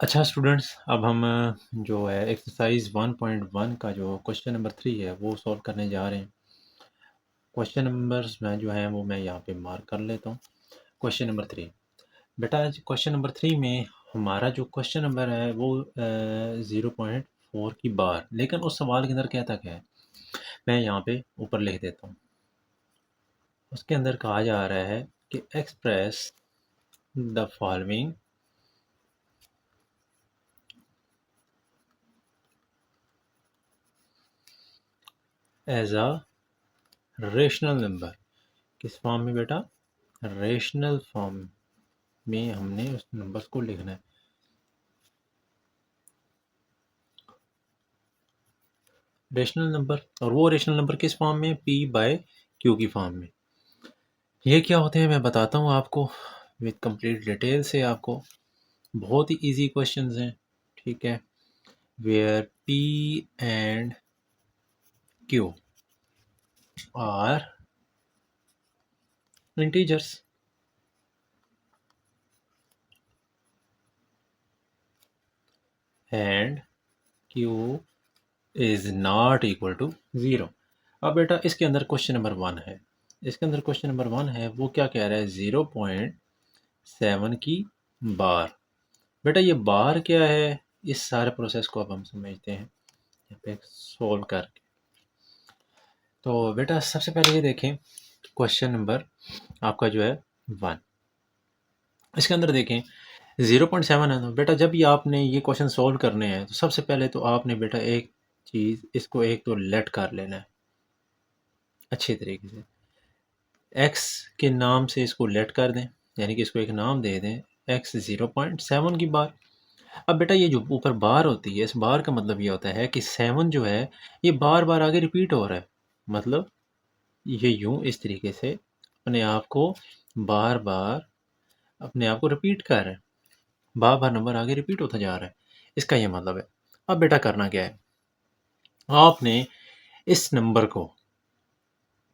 अच्छा स्टूडेंट्स, अब हम जो है एक्सरसाइज 1.1 का जो क्वेश्चन नंबर 3 है वो सॉल्व करने जा रहे हैं। क्वेश्चन नंबर्स में जो है वो मैं यहाँ पे मार्क कर लेता हूँ। क्वेश्चन नंबर 3 बेटा, आज क्वेश्चन नंबर 3 में हमारा जो क्वेश्चन नंबर है वो 0.4 की बार, लेकिन उस सवाल के अंदर कहता क्या है मैं यहाँ पे ऊपर लिख देता हूँ। उसके अंदर कहा जा रहा है कि express the following as a rational number. किस फॉर्म में बेटा? रेशनल फॉर्म में हमने उस नंबर्स को लिखना है। रेशनल नंबर, और वो रेशनल नंबर किस फॉर्म में? पी बाय क्यू की फॉर्म में। ये क्या होते हैं मैं बताता हूँ आपको विद कंप्लीट डिटेल से। आपको बहुत ही इजी क्वेश्चंस हैं, ठीक है। Where P and Q are integers and Q is not equal to 0। अब बेटा इसके अंदर क्वेश्चन नंबर 1 है। इसके अंदर क्वेश्चन नंबर 1 है, वो क्या कह रहा है? 0.7 की बार। बेटा ये बार क्या है, इस सारे प्रोसेस को अब हम समझते हैं यहाँ पे सोल्व करके। तो बेटा सबसे पहले ये देखें क्वेश्चन नंबर आपका जो है 1। इसके अंदर देखें 0.7 है। तो बेटा जब भी आपने ये क्वेश्चन सोल्व करने हैं तो सबसे पहले तो आपने बेटा एक चीज़, इसको एक तो लेट कर लेना है अच्छे तरीके से। एक्स के नाम से इसको लेट कर दें, यानी कि इसको एक नाम दे दें एक्स 0.7 की बार। अब बेटा ये जो ऊपर बार होती है, इस बार का मतलब ये होता है कि 7 जो है ये बार बार आगे रिपीट हो रहा है। मतलब ये यूं इस तरीके से अपने आप को बार बार अपने आप को रिपीट कर रहा है, बार बार नंबर आगे रिपीट होता जा रहा है, इसका ये मतलब है। अब बेटा करना क्या है, आपने इस नंबर को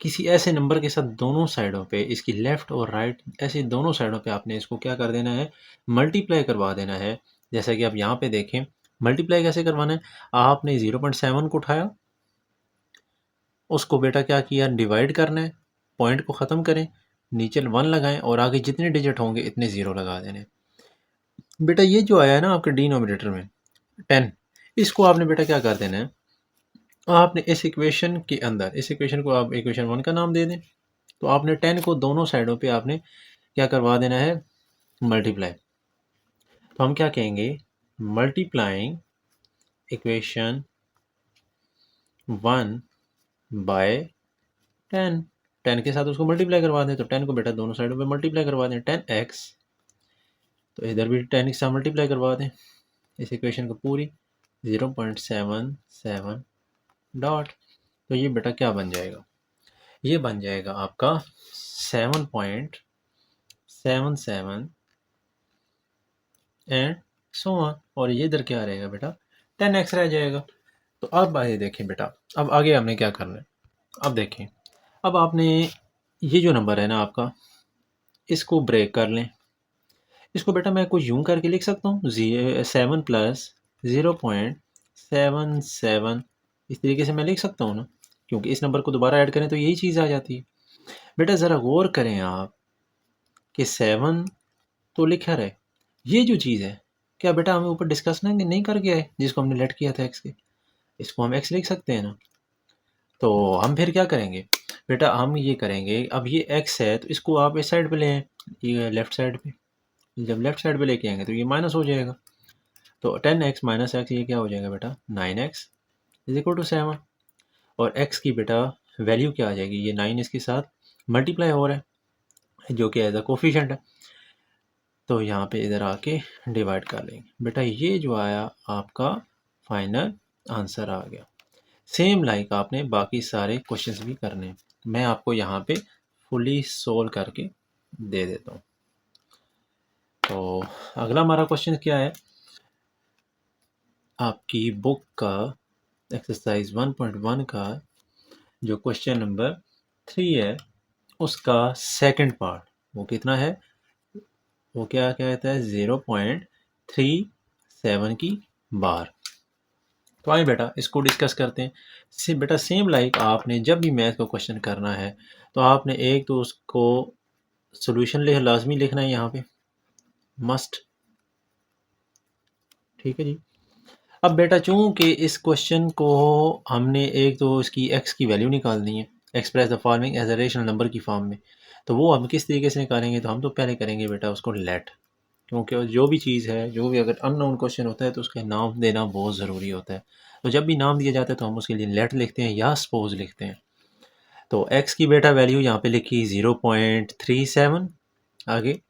किसी ऐसे नंबर के साथ दोनों साइडों पे, इसकी लेफ्ट और राइट ऐसे दोनों साइडों पे आपने इसको क्या कर देना है, मल्टीप्लाई करवा देना है। जैसा कि आप यहाँ पे देखें मल्टीप्लाई कैसे करवाना है। आपने 0.7 को उठाया, उसको बेटा क्या किया, डिवाइड करना है, पॉइंट को ख़त्म करें, नीचे 1 लगाएं और आगे जितने डिजिट होंगे इतने ज़ीरो लगा देने। बेटा ये जो आया है ना आपके डिनोमिनेटर में 10, इसको आपने बेटा क्या कर देना है, आपने इस इक्वेशन के अंदर, इस इक्वेशन को आप इक्वेशन 1 का नाम दे दें। तो आपने 10 को दोनों साइडों पे आपने क्या करवा देना है, मल्टीप्लाई। तो हम क्या कहेंगे, मल्टीप्लाइंग इक्वेशन 1 बाय 10। 10 के साथ उसको मल्टीप्लाई करवा दें, तो 10 को बेटा दोनों साइडों पे मल्टीप्लाई करवा दें, 10x। तो इधर भी 10 के साथ मल्टीप्लाई करवा दें इस इक्वेशन को पूरी, 0.77 डॉट। तो ये बेटा क्या बन जाएगा, ये बन जाएगा आपका 7.77 एंड सो ऑन। और ये इधर क्या रहेगा बेटा, 10x रह जाएगा। तो अब आइए देखें बेटा, अब आगे हमने क्या करना है। अब देखें, अब आपने ये जो नंबर है ना आपका, इसको ब्रेक कर लें। इसको बेटा मैं कुछ यूं करके लिख सकता हूँ, 7 प्लस 0.77, इस तरीके से मैं लिख सकता हूँ ना, क्योंकि इस नंबर को दोबारा ऐड करें तो यही चीज़ आ जाती है। बेटा ज़रा गौर करें आप कि 7 तो लिखा रहे, ये जो चीज़ है क्या बेटा हमें ऊपर डिस्कस नहीं कर गया है जिसको हमने लेट किया था एक्स के, इसको हम एक्स लिख सकते हैं ना। तो हम फिर क्या करेंगे बेटा, हम ये करेंगे, अब ये एक्स है तो इसको आप इस साइड पे ले आएं, ये लेफ्ट साइड पे। जब लेफ्ट साइड पे लेके आएंगे तो ये माइनस हो जाएगा। तो 10x माइनस एक्स ये क्या हो जाएगा बेटा, 9x इज इक्वल टू 7। और x की बेटा वैल्यू क्या आ जाएगी, ये 9 इसके साथ मल्टीप्लाई हो रहा है जो कि एज अ कोफिशेंट है, तो यहाँ पे इधर आके डिवाइड कर लेंगे। बेटा ये जो आया आपका फाइनल आंसर आ गया। सेम लाइक आपने बाकी सारे क्वेश्चंस भी करने हैं, मैं आपको यहाँ पे फुली सोल्व करके दे देता हूँ। तो अगला हमारा क्वेश्चन क्या है, आपकी बुक का एक्सरसाइज 1.1 का जो क्वेश्चन नंबर 3 है उसका सेकंड पार्ट, वो कितना है, वो क्या कहता है, 7 की बार। तो आइए बेटा इसको डिस्कस करते हैं। बेटा सेम लाइक आपने जब भी मैथ को क्वेश्चन करना है तो आपने एक तो उसको सोल्यूशन लाजमी लिखना है यहाँ पे, मस्ट। ठीक है जी। अब बेटा चूंकि इस क्वेश्चन को हमने एक तो इसकी एक्स की वैल्यू निकालनी है, express the following as a rational number की फॉर्म में, तो वो हम किस तरीके से निकालेंगे? तो हम तो पहले करेंगे बेटा उसको लेट, क्योंकि जो भी चीज़ है, जो भी अगर अननोन क्वेश्चन होता है तो उसका नाम देना बहुत ज़रूरी होता है। तो जब भी नाम दिया जाता है तो हम उसके लिए लेट लिखते हैं या सपोज लिखते हैं। तो एक्स की बेटा वैल्यू यहाँ पे लिखी 0.37। आगे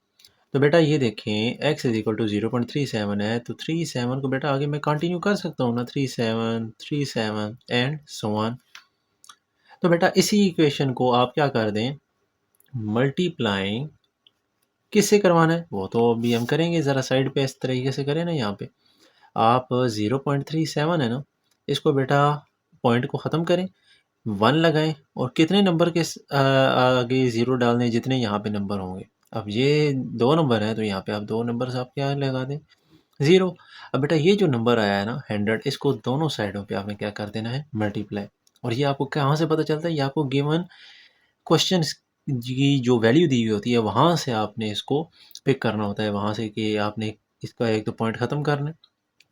तो बेटा ये देखें x इज इक्वल टू 0.37 है, तो 37 को बेटा आगे मैं कंटिन्यू कर सकता हूँ ना, 37 37 एंड सो ऑन। तो बेटा इसी इक्वेशन को आप क्या कर दें, मल्टीप्लाइंग किससे करवाना है वो तो अभी हम करेंगे, ज़रा साइड पे इस तरीके से करें ना। यहाँ पे आप 0.37 है ना, इसको बेटा पॉइंट को ख़त्म करें, 1 लगाएं और कितने नंबर के आगे ज़ीरो डालने, जितने यहाँ पे नंबर होंगे। अब ये 2 नंबर हैं तो यहाँ पे आप 2 नंबर से आप क्या लगा दें, 0। अब बेटा ये जो नंबर आया है ना 100, इसको दोनों साइडों पे आपने क्या कर देना है, मल्टीप्लाई। और ये आपको कहाँ से पता चलता है? ये आपको गिवन क्वेश्चन की जो वैल्यू दी हुई होती है वहाँ से आपने इसको पिक करना होता है, वहाँ से कि आपने इसका एक तो पॉइंट ख़त्म करना है।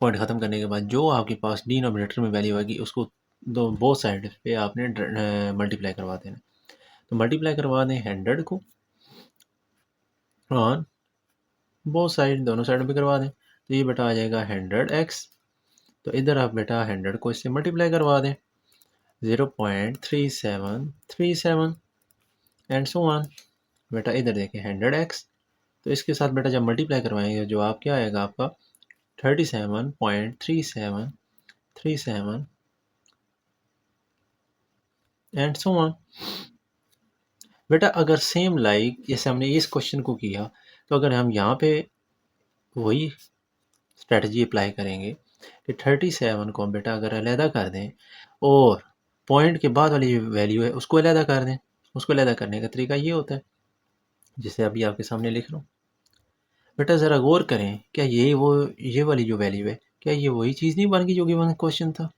पॉइंट ख़त्म करने के बाद जो आपके पास डिनोमिनेटर में वैल्यू आएगी उसको दो बोथ साइड पे आपने मल्टीप्लाई करवा देना। तो मल्टीप्लाई करवा दें 100 को ऑन बोथ साइड, दोनों साइड पे करवा दें, तो ये बेटा आ जाएगा 100x। तो इधर आप बेटा 100 को इससे मल्टीप्लाई करवा दें 0.3737 एंड सो ऑन। बेटा इधर देखें 100x, तो इसके साथ बेटा जब मल्टीप्लाई करवाएंगे जो आप क्या आएगा आपका 37.3737 एंड सो ऑन। बेटा अगर सेम लाइक जैसे हमने इस क्वेश्चन को किया, तो अगर हम यहाँ पे वही स्ट्रेटजी अप्लाई करेंगे कि 37 को हम बेटा अगर अलहदा कर दें और पॉइंट के बाद वाली जो वैल्यू है उसको अलहदा कर दें, उसको अलहदा करने का तरीका ये होता है जिसे अभी आपके सामने लिख रहा हूँ। बेटा ज़रा गौर करें, क्या ये वाली जो वैल्यू है, क्या ये वही चीज़ नहीं बन गई जो कि वन क्वेश्चन था?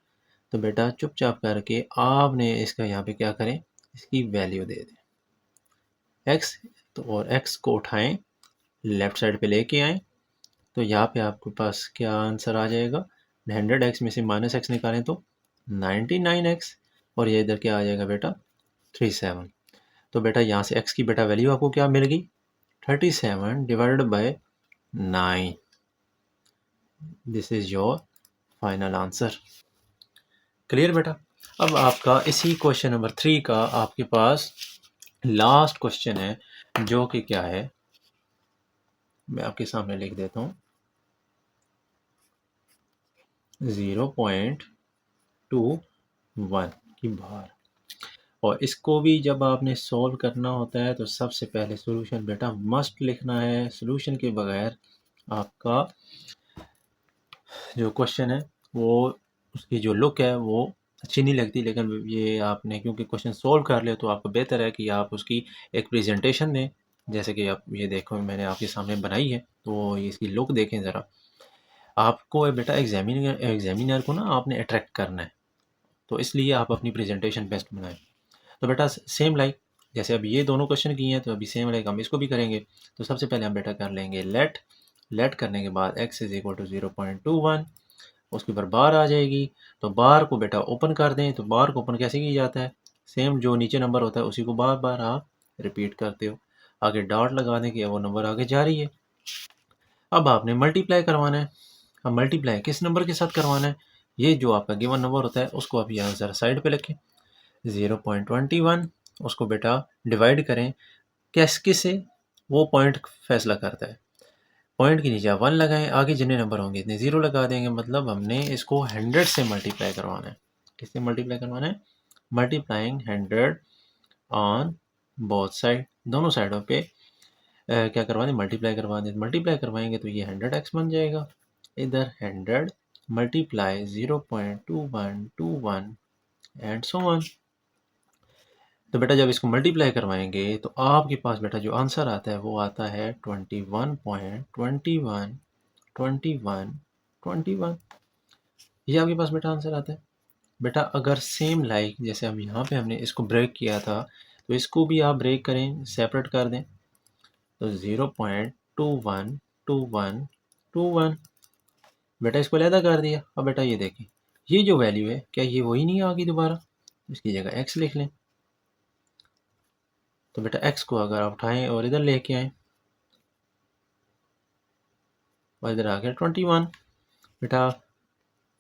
तो बेटा चुपचाप करके आपने इसका यहाँ पे क्या करें, इसकी वैल्यू दे दें एक्स। तो और एक्स को उठाएं लेफ्ट साइड पे लेके आएँ, तो यहाँ पे आपके पास क्या आंसर आ जाएगा, 100x में से माइनस एक्स निकालें तो 99x, और ये इधर क्या आ जाएगा बेटा 37। तो बेटा यहाँ से x की बेटा वैल्यू आपको क्या मिल गई, 37 divided by 9। This is your final answer. Clear बेटा? अब आपका इसी क्वेश्चन नंबर 3 का आपके पास लास्ट क्वेश्चन है, जो कि क्या है मैं आपके सामने लिख देता हूँ, 0.21 की बार। और इसको भी जब आपने सॉल्व करना होता है तो सबसे पहले सॉल्यूशन बेटा मस्ट लिखना है। सॉल्यूशन के बगैर आपका जो क्वेश्चन है वो उसकी जो लुक है वो अच्छी नहीं लगती। लेकिन ये आपने क्योंकि क्वेश्चन सॉल्व कर लिया तो आपको बेहतर है कि आप उसकी एक प्रेजेंटेशन दें, जैसे कि आप ये देखो मैंने आपके सामने बनाई है, तो इसकी लुक देखें ज़रा। आपको बेटा एग्जामिनर को ना आपने अट्रैक्ट करना है, तो इसलिए आप अपनी प्रेजेंटेशन बेस्ट बनाएं। तो बेटा सेम लाइक जैसे अभी ये दोनों क्वेश्चन किए हैं, तो अभी सेम लाइक हम इसको भी करेंगे। तो सबसे पहले हम बेटा कर लेंगे लेट करने के बाद x इज इक्वल टू 0.21, उसके ऊपर बार आ जाएगी। तो बार को बेटा ओपन कर दें। तो बार को ओपन कैसे किया जाता है, सेम जो नीचे नंबर होता है उसी को बार बार आप रिपीट करते हो, आगे डॉट लगा दें कि वो नंबर आगे जा रही है। अब आपने मल्टीप्लाई करवाना है। अब मल्टीप्लाई किस नंबर के साथ करवाना है, ये जो आपका गिवन नंबर होता है उसको आप यहाँ ज़रा साइड पे रखें, 0.21 उसको बेटा डिवाइड करें किससे, वो पॉइंट फैसला करता है। पॉइंट के नीचे आप 1 लगाएं, आगे जितने नंबर होंगे इतने 0 लगा देंगे, मतलब हमने इसको 100 से मल्टीप्लाई करवाना है। किससे मल्टीप्लाई करवाना है, मल्टीप्लाइंग 100 ऑन बोथ साइड, दोनों साइडों पे क्या करवा दें, मल्टीप्लाई करवा दें। मल्टीप्लाई करवाएंगे तो ये 100x बन जाएगा। इधर 100 मल्टीप्लाई 0.2121 एंड सो ऑन। तो बेटा जब इसको मल्टीप्लाई करवाएंगे तो आपके पास बेटा जो आंसर आता है वो आता है 21.2121 21। ये आपके पास बेटा आंसर आता है। बेटा अगर सेम लाइक जैसे हम यहाँ पे हमने इसको ब्रेक किया था, तो इसको भी आप ब्रेक करें, सेपरेट कर दें, तो 0.212121 बेटा इसको अलहदा कर दिया। अब बेटा ये देखें, ये जो वैल्यू है क्या ये वही नहीं आ गई दोबारा? इसकी जगह x लिख लें। तो बेटा x को अगर आप उठाएं और इधर लेके आए और इधर आ गया 21। बेटा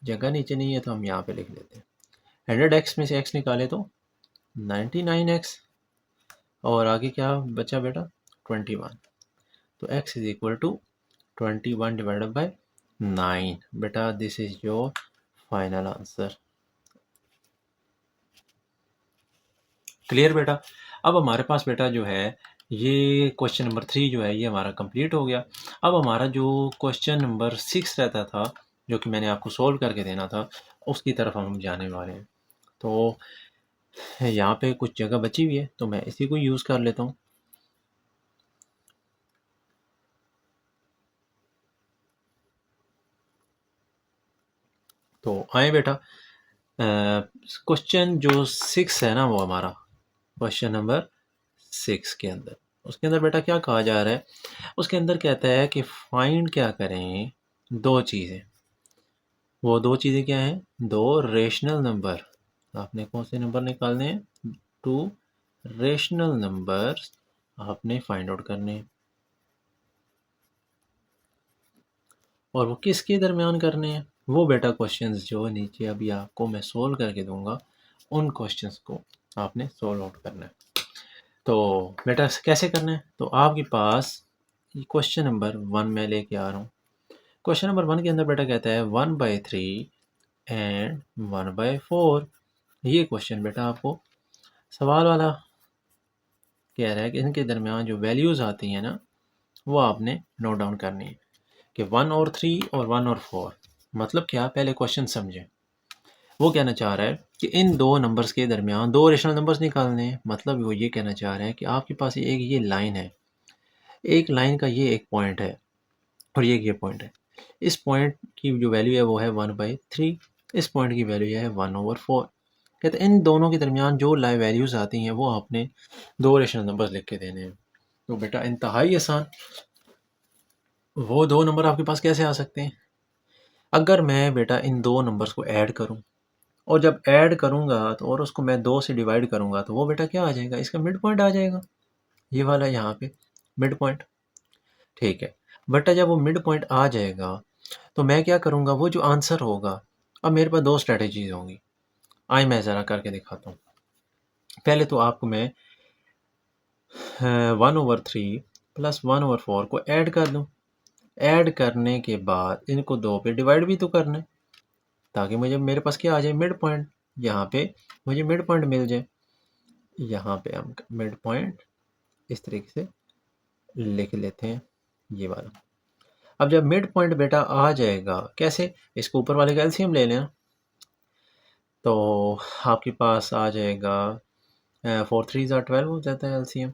जगह नीचे नहीं है तो हम यहाँ पे लिख देते हैं। 100x में से x निकाले तो 99x, और आगे क्या बचा बेटा 21। तो x is equal to 21 divided by 9। बेटा this is your final answer. Clear बेटा? अब हमारे पास बेटा जो है ये क्वेश्चन नंबर 3 जो है ये हमारा कंप्लीट हो गया। अब हमारा जो क्वेश्चन नंबर 6 रहता था, जो कि मैंने आपको सोल्व करके देना था, उसकी तरफ हम जाने वाले हैं। तो यहाँ पे कुछ जगह बची हुई है तो मैं इसी को यूज़ कर लेता हूँ। तो आए बेटा, क्वेश्चन जो 6 है ना, वो हमारा क्वेश्चन नंबर 6 के अंदर, उसके अंदर बेटा क्या कहा जा रहा है? उसके अंदर कहता है कि फाइंड क्या करें, दो चीज़ें। वो दो चीज़ें क्या हैं? दो रेशनल नंबर। आपने कौन से नंबर निकालने हैं? टू रेशनल नंबर्स आपने फाइंड आउट करने हैं। और वो किसके दरमियान करने हैं? वो बेटा क्वेश्चंस जो नीचे अभी आपको मैं सोल्व करके दूंगा, उन क्वेश्चंस को आपने सोल्व आउट करना है। तो बेटा कैसे करना है? तो आपके पास क्वेश्चन नंबर 1 में लेके आ रहा हूँ। क्वेश्चन नंबर 1 के अंदर बेटा कहता है 1/3 एंड 1/4। ये क्वेश्चन बेटा आपको सवाल वाला कह रहा है कि इनके दरमियान जो वैल्यूज़ आती हैं ना, वो आपने नोट डाउन करनी है कि 1 और 3 और 1 और 4। मतलब क्या? पहले क्वेश्चन समझें। वो कहना चाह रहा है कि इन दो नंबर्स के दरमियान दो रेशनल नंबर्स निकालने हैं। मतलब वो ये कहना चाह रहे हैं कि आपके पास एक ये लाइन है, एक लाइन का ये एक पॉइंट है और ये पॉइंट है। इस पॉइंट की जो वैल्यू है वो है 1/3, इस पॉइंट की वैल्यू है 1/4। कहते हैं इन दोनों के दरमियान जो लाइव वैल्यूज़ आती हैं वो आपने दो रेशनल नंबर्स लिख के देने हैं। तो बेटा इंतहाई आसान। वो दो नंबर आपके पास कैसे आ सकते हैं? अगर मैं बेटा इन दो नंबर्स को ऐड करूं, और जब ऐड करूंगा तो और उसको मैं 2 से डिवाइड करूंगा, तो वो बेटा क्या आ जाएगा? इसका मिड पॉइंट आ जाएगा। ये वाला यहाँ पे मिड पॉइंट। ठीक है बेटा, जब वो मिड पॉइंट आ जाएगा तो मैं क्या करूंगा? वो जो आंसर होगा, अब मेरे पास दो स्ट्रेटेजीज होंगी। आइए मैं ज़रा करके दिखाता हूँ। पहले तो आपको मैं 1/3 प्लस 1/4 को ऐड कर दूँ। ऐड करने के बाद इनको 2 पे डिवाइड भी तो करना है, ताकि मुझे मेरे पास क्या आ जाए? Mid point. यहाँ पे मुझे मिड पॉइंट मिल जाए। यहाँ पे हम मिड पॉइंट इस तरीके से लिख लेते हैं, ये वाला। अब जब मिड पॉइंट बेटा आ जाएगा, कैसे? इसको ऊपर वाले का एलसीएम ले लेना। तो आपके पास आ जाएगा 4 3 12 हो जाता है एलसीएम,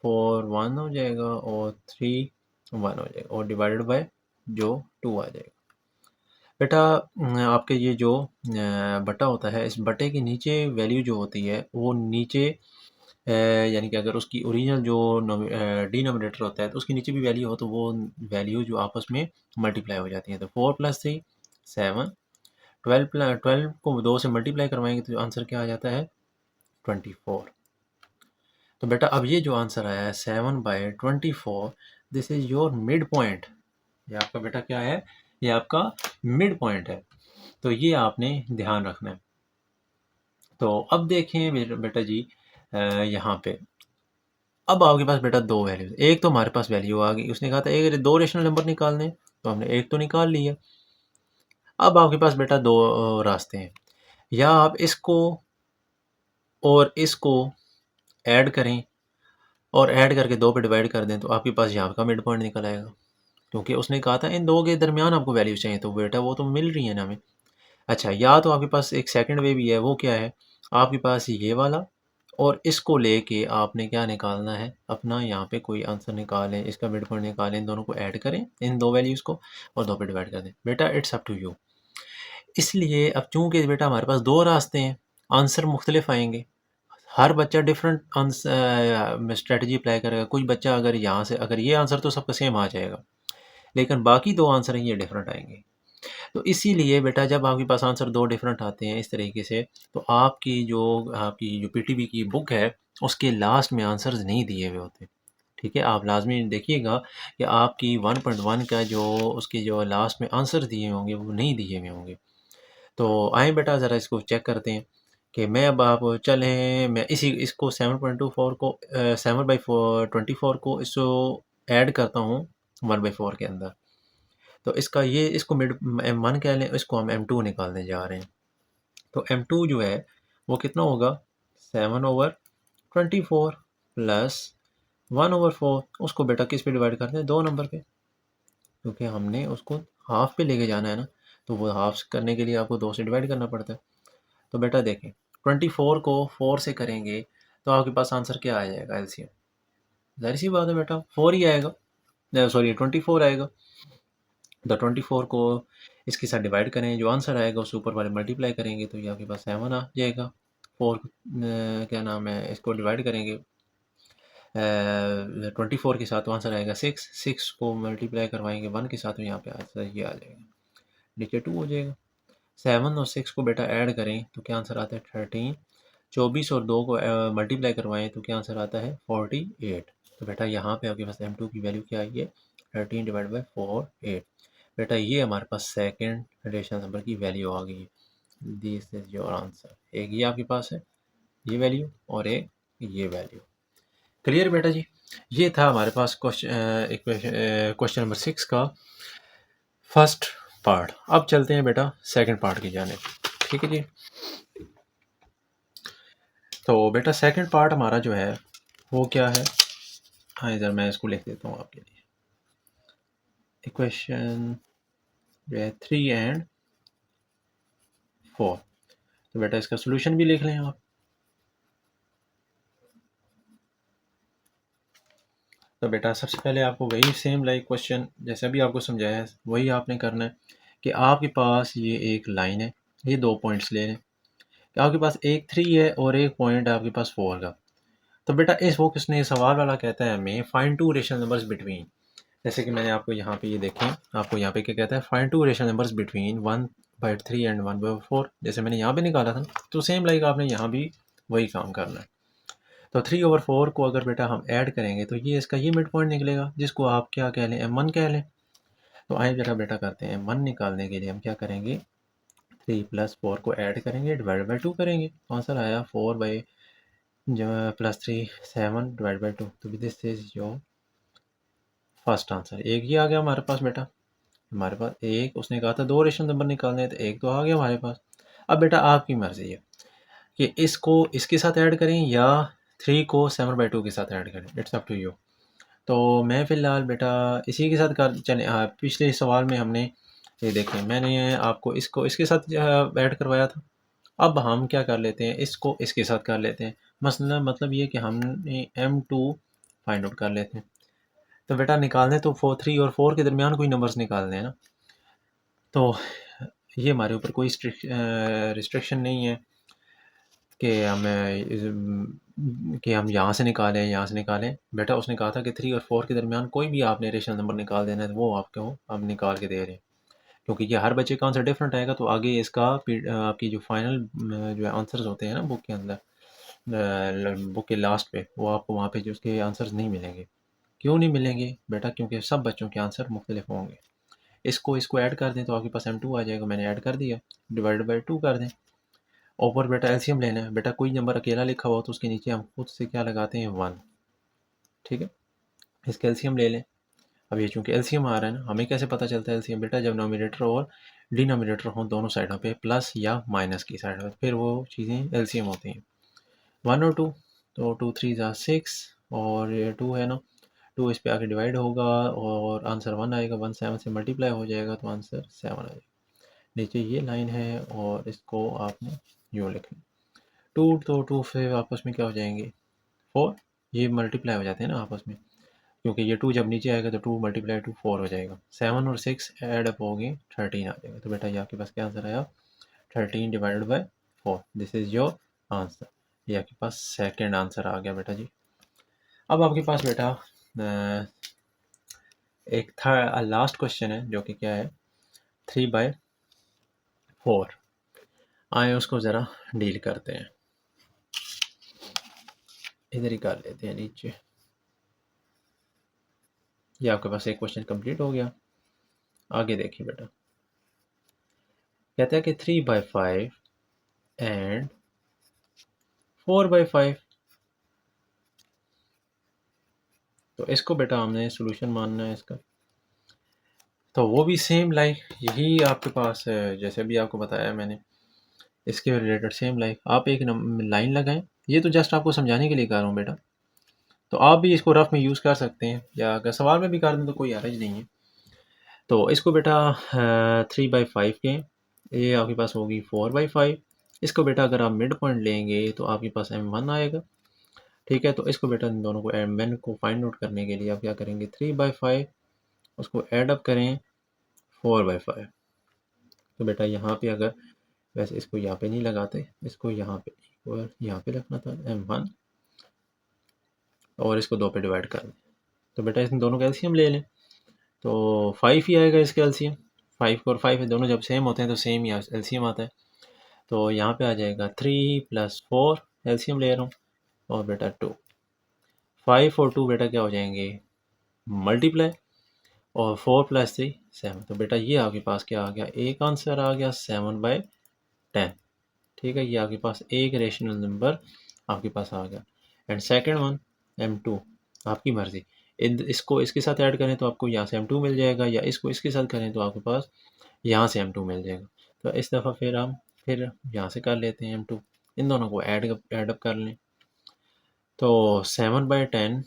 4 1 हो जाएगा और 3 1 हो जाएगा, और डिवाइडेड बाय जो 2 आ जाएगा। बेटा आपके ये जो बटा होता है, इस बटे के नीचे वैल्यू जो होती है वो नीचे यानी कि अगर उसकी ओरिजिनल जो डिनोमिनेटर होता है तो उसके नीचे भी वैल्यू हो, तो वो वैल्यू जो आपस में मल्टीप्लाई हो जाती है। तो 4 + 3 7, 12 को 2 से मल्टीप्लाई करवाएंगे तो आंसर क्या आ जाता है? 24। तो बेटा अब ये जो आंसर आया है 7/24, this is your mid point. ये आपका बेटा क्या है? ये आपका मिड पॉइंट है। तो ये आपने ध्यान रखना है। तो अब देखें बेटा जी, यहाँ पे अब आपके पास बेटा दो वैल्यूज, एक तो हमारे पास वैल्यू आ गई, उसने कहा था एक दो रेशनल नंबर निकालने, तो हमने एक तो निकाल लिया। अब आपके पास बेटा दो रास्ते हैं, या आप इसको और इसको ऐड करें और ऐड करके दो पे डिवाइड कर दें, तो आपके पास यहाँ का मिड पॉइंट निकल आएगा, क्योंकि उसने कहा था इन दो के दरमियान आपको वैल्यू चाहिए, तो बेटा वो तो मिल रही है ना हमें। अच्छा, या तो आपके पास एक सेकंड वे भी है, वो क्या है? आपके पास ये वाला और इसको लेके आपने क्या निकालना है, अपना यहाँ पे कोई आंसर निकालें, इसका मिड पॉइंट निकालें, इन दोनों को ऐड करें, इन दो वैल्यूज़ को, और 2 पे डिवाइड कर दें। बेटा इट्स अप टू यू। इसलिए अब चूँकि बेटा हमारे पास 2 रास्ते हैं, आंसर मुख्तलिफ आएँगे। हर बच्चा डिफरेंट स्ट्रैटेजी अप्लाई करेगा। कोई बच्चा अगर यहाँ से अगर ये आंसर तो सबका सेम आ जाएगा, लेकिन बाकी 2 आंसर हैं ये डिफरेंट आएँगे। तो इसीलिए बेटा जब आपके पास आंसर 2 डिफरेंट आते हैं इस तरीके से, तो आपकी जो पीटीबी की बुक है, उसके लास्ट में आंसर्स नहीं दिए हुए होते। ठीक है? आप लाज़मी देखिएगा कि आपकी 1.1 का जो उसके जो लास्ट में आंसर दिए होंगे, वो नहीं दिए हुए होंगे। तो आएँ बेटा ज़रा इसको चेक करते हैं कि मैं अब आप चलें मैं इसको 7.24 को 7/24 को इसको ऐड करता हूँ 1/4 के अंदर। तो इसको मिड M1 कह लें, इसको हम M2 निकालने जा रहे हैं। तो M2 जो है वो कितना होगा, 7/24 प्लस 1/4। उसको बेटा किस पे डिवाइड करते हैं, 2 नंबर पे, क्योंकि हमने उसको हाफ पे लेके जाना है ना, तो वो हाफ करने के लिए आपको 2 से डिवाइड करना पड़ता है। तो बेटा देखें, 24 को 4 से करेंगे तो आपके पास आंसर क्या आ जाएगा एलसीएम, जाहिर सी बात है बेटा 4 ही आएगा, सॉरी 24 आएगा। तो 24 को इसके साथ डिवाइड करें, जो आंसर आएगा उससे ऊपर वाले मल्टीप्लाई करेंगे तो ये आपके पास 7 आ जाएगा। 4 क्या नाम है, इसको डिवाइड करेंगे 24 के साथ, तो आंसर आएगा 6। 6 को मल्टीप्लाई करवाएंगे 1 के साथ, तो यहाँ पे आंसर ये आ जाएगा, नीचे 2 हो जाएगा। 7 और 6 को बेटा ऐड करें तो क्या आंसर आता है 13। 24 और 2 को मल्टीप्लाई करवाएं तो क्या आंसर आता है 48। तो बेटा यहाँ पे आपके पास M2 की वैल्यू क्या आई है, 13 डिवाइड बाई 48। बेटा ये हमारे पास सेकंड रेशनल नंबर की वैल्यू आ गई है। This is your answer. एक ये आपके पास है ये वैल्यू, और एक ये वैल्यू। क्लियर बेटा जी? ये था हमारे पास क्वेश्चन नंबर 6 का फर्स्ट पार्ट। अब चलते हैं बेटा सेकंड पार्ट की जानिब। ठीक है जी। तो बेटा सेकंड पार्ट हमारा जो है वो क्या है, हाँ इधर मैं इसको लिख देता हूँ आपके लिए। इक्वेशन जो है 3 एंड 4। तो बेटा इसका सोल्यूशन भी लिख लें आप। तो बेटा सबसे पहले आपको वही सेम लाइक क्वेश्चन जैसे अभी आपको समझाया है वही आपने करना है कि आपके पास ये एक लाइन है, ये 2 पॉइंट्स ले लें कि आपके पास एक 3 है और एक पॉइंट है आपके पास 4 का। तो बेटा इस वो किसने सवाल वाला कहता है हमें find two rational numbers between, जैसे कि मैंने आपको यहाँ पे ये देखें, आपको यहाँ पे क्या कहता है, find two rational numbers between 1/3 and 1/4। जैसे मैंने यहाँ पे निकाला था, तो सेम लाइक आपने यहाँ भी वही काम करना है। तो 3/4 को अगर बेटा हम ऐड करेंगे तो ये इसका ये मिड पॉइंट निकलेगा, जिसको आप क्या कह लें, M1 कह लें। तो आइए जरा बेटा करते हैं, M1 निकालने के लिए हम क्या करेंगे, 3 + 4 को ऐड करेंगे, डिवाइड बाई 2 करेंगे, तो आंसर आया 4 बाई +3 7 डिवाइड बाई 2। तो this is your first answer. एक ही आ गया हमारे पास बेटा, हमारे पास एक, उसने कहा था 2 रेशनल नंबर निकालने हैं, तो एक तो आ गया हमारे पास। अब बेटा आपकी मर्ज़ी है कि इसको इसके साथ ऐड करें या 3 को 7/2 के साथ ऐड करें, इट्स अप टू यू। तो मैं फ़िलहाल बेटा इसी के साथ कर चले, हाँ पिछले सवाल में हमने ये देखें मैंने आपको इसको इसके साथ ऐड करवाया था। अब हम क्या कर लेते हैं, इसको इसके साथ कर लेते हैं। मसला मतलब ये कि हमने M2 फाइंड आउट कर लेते हैं। तो बेटा निकालने तो 3 और 4 के दरमियान कोई नंबर्स निकालने हैं ना, तो ये हमारे ऊपर कोई रिस्ट्रिक्शन नहीं है कि हम यहाँ से निकालें यहाँ से निकालें। बेटा उसने कहा था कि 3 और 4 के दरमियान कोई भी आपने रेशनल नंबर निकाल देना है, तो वो आपको हम निकाल के दे रहे हैं। क्योंकि ये हर बच्चे का आंसर डिफरेंट आएगा, तो आगे इसका आपकी जो फाइनल जो है आंसर्स होते हैं ना बुक के अंदर, बुक के लास्ट पे, वो आपको वहाँ पे जो उसके आंसर्स नहीं मिलेंगे। क्यों नहीं मिलेंगे बेटा, क्योंकि सब बच्चों के आंसर मुख्तलिफ होंगे। इसको इसको ऐड कर दें तो आपके पास M2 आ जाएगा, मैंने ऐड कर दिया, डिवाइड बाई 2 कर दें। ऊपर बेटा एलसीएम लेना है, बेटा कोई नंबर अकेला लिखा हुआ तो उसके नीचे हम खुद से क्या लगाते हैं 1। ठीक है, इसका एलसीएम ले लें। अब ये चूंकि एलसीएम आ रहा है ना, हमें कैसे पता चलता है एलसीएम, बेटा जब नोमिनेटर और डिनोमिनेटर हों दोनों साइडों पे प्लस या माइनस की साइड पर, फिर वो चीज़ें एलसीएम होती हैं। 1 और 2, तो 2 3 ज़ा 6 और ये 2 है ना, 2 इस पे आके डिवाइड होगा और आंसर 1 आएगा, 1 7 से मल्टीप्लाई हो जाएगा तो आंसर 7 आ जाएगा। नीचे ये लाइन है और इसको आपने यूँ लिखना, 2 तो 2 फिर आपस में क्या हो जाएंगे 4, ये मल्टीप्लाई हो जाते हैं ना आपस में, क्योंकि ये 2 जब नीचे आएगा तो 2 मल्टीप्लाई 2 4 हो जाएगा। 7 और 6 ऐड अप हो गए 13 आ जाएगा। तो बेटा ये आपके पास क्या आंसर आया 13 divided by 4। This is your answer. ये आपके पास सेकेंड आंसर आ गया बेटा जी। अब आपके पास बेटा एक लास्ट क्वेश्चन है जो कि क्या है 3/4। आए उसको ज़रा डील करते हैं, इधर ही कर लेते हैं नीचे। ये आपके पास एक क्वेश्चन कंप्लीट हो गया। आगे देखिए बेटा, कहता है कि 3/5 एंड 4/5। तो इसको बेटा हमने सोल्यूशन मानना है इसका। तो वो भी सेम लाइक यही आपके पास जैसे भी आपको बताया मैंने, इसके रिलेटेड सेम लाइक आप एक लाइन लगाएं। ये तो जस्ट आपको समझाने के लिए कर रहा हूँ बेटा, तो आप भी इसको रफ में यूज़ कर सकते हैं या अगर सवाल में भी कर दें तो कोई हर्ज नहीं है। तो इसको बेटा 3/5 के ये आपके पास होगी 4/5। इसको बेटा अगर आप मिड पॉइंट लेंगे तो आपके पास m1 आएगा। ठीक है, तो इसको बेटा इन दोनों को m1 को फाइंड आउट करने के लिए आप क्या करेंगे 3/5 उसको ऐड अप करें 4/5। तो बेटा यहाँ पे अगर वैसे इसको यहाँ पे नहीं लगाते, इसको यहाँ पे यहाँ पे रखना था m1 और इसको 2 पे डिवाइड कर दें। तो बेटा इन दोनों का एलसीएम ले लें तो 5 ही आएगा इसका एलसीएम। 5 और 5 दोनों जब सेम होते हैं तो सेम ही एलसीएम आता है। तो यहाँ पे आ जाएगा 3 + 4 एलसीएम ले रहा हूँ और बेटा 2। 5 और 2 बेटा क्या हो जाएंगे मल्टीप्लाई और 4 + 3 7। तो बेटा ये आपके पास क्या आ गया एक आंसर आ गया 7/10। ठीक है, ये आपके पास एक रेशनल नंबर आपके पास आ गया। एंड सेकंड वन m2 आपकी मर्ज़ी, इसको इसके साथ ऐड करें तो आपको यहाँ से m2 मिल जाएगा या इसको इसके साथ करें तो आपके पास यहाँ से m2 मिल जाएगा। तो इस दफ़ा फिर हम यहाँ से कर लेते हैं m2, इन दोनों को ऐड अप कर लें। तो 7/10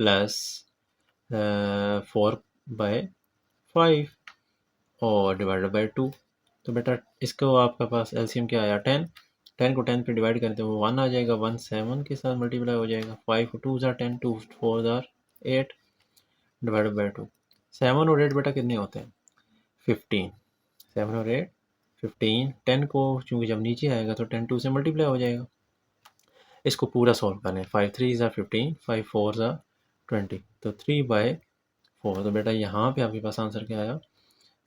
प्लस 4/5 और डिवाइडेड बाई 2। तो बेटा इसको आपका पास एलसीएम क्या आया 10। 10 को 10 पे डिवाइड करते हैं वो 1 आ जाएगा। 1 7 के साथ मल्टीप्लाई हो जाएगा। 5 2 ज़ार 10, 2 4 ज़ार 8 डिवाइडेड बाई 2। 7 और 8 बेटा कितने होते हैं 15। 7 और 8 15। 10 को चूँकि जब नीचे आएगा तो 10 2 से मल्टीप्लाई हो जाएगा। इसको पूरा सॉल्व करें 5 3 ज़ार 15, 5 4 ज़ार 20। तो 3/4। तो बेटा यहाँ पे आपके पास आंसर क्या आया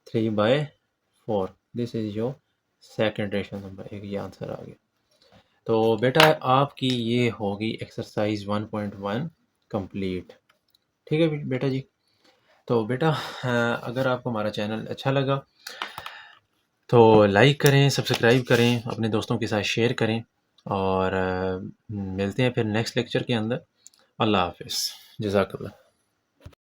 3/4। This is your second rational number. एक ये आंसर आ गया। तो बेटा आपकी ये होगी एक्सरसाइज 1.1 कंप्लीट। ठीक है बेटा जी। तो बेटा अगर आपको हमारा चैनल अच्छा लगा तो लाइक करें, सब्सक्राइब करें, अपने दोस्तों के साथ शेयर करें और मिलते हैं फिर नेक्स्ट लेक्चर के अंदर। अल्लाह हाफिज़। जज़ाकल्लाह।